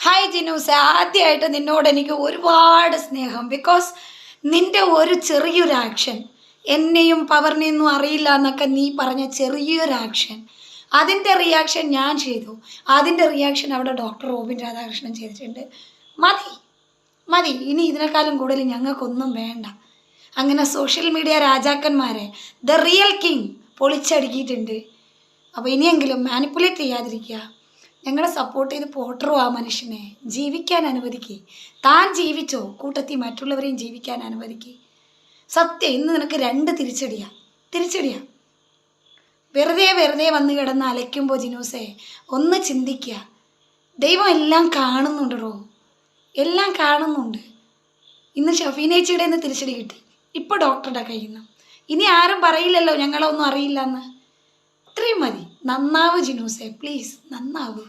Hi Jinu's, ആദ്യമായിട്ട് നിന്നോട് എനിക്ക് ഒരുപാട് സ്നേഹം. ബിക്കോസ് നിൻ്റെ ഒരു ചെറിയൊരു ആക്ഷൻ, എന്നെയും പവറിനെയൊന്നും അറിയില്ല എന്നൊക്കെ നീ പറഞ്ഞ ചെറിയൊരു ആക്ഷൻ, അതിൻ്റെ റിയാക്ഷൻ ഞാൻ ചെയ്തു. അതിൻ്റെ റിയാക്ഷൻ അവിടെ ഡോക്ടർ റോബിൻ രാധാകൃഷ്ണൻ ചെയ്തിട്ടുണ്ട്. മതി മതി, ഇനി ഇതിനേക്കാളും കൂടുതൽ ഞങ്ങൾക്കൊന്നും വേണ്ട. അങ്ങനെ സോഷ്യൽ മീഡിയ രാജാക്കന്മാരെ, ദ റിയൽ കിങ്, പൊളിച്ചടുക്കിയിട്ടുണ്ട്. അപ്പോൾ ഇനിയെങ്കിലും മാനിപ്പുലേറ്റ് ചെയ്യാതിരിക്കുക. ഞങ്ങളെ സപ്പോർട്ട് ചെയ്ത് പോട്ടറോ ആ മനുഷ്യനെ ജീവിക്കാൻ അനുവദിക്കുക. താൻ ജീവിച്ചോ, കൂട്ടത്തിൽ മറ്റുള്ളവരെയും ജീവിക്കാൻ അനുവദിക്കുക. സത്യം, ഇന്ന് നിനക്ക് 2 തിരിച്ചടിയാ. വെറുതെ വന്ന് കിടന്ന് അലയ്ക്കുമ്പോൾ ജിനൂസേ ഒന്ന് ചിന്തിക്കുക. ദൈവം എല്ലാം കാണുന്നുണ്ടോ, എല്ലാം കാണുന്നുണ്ട്. ഇന്ന് ഷഫീനേച്ചിയുടെ നിന്ന് തിരിച്ചടി കിട്ടി, ഇപ്പോൾ ഡോക്ടറുടെ കയ്യിൽ നിന്ന്. ഇനി ആരും പറയില്ലല്ലോ ഞങ്ങളൊന്നും അറിയില്ല എന്ന്. ഇത്രയും മതി. നന്നാവ് ജിനൂസേ, പ്ലീസ് നന്നാവ്.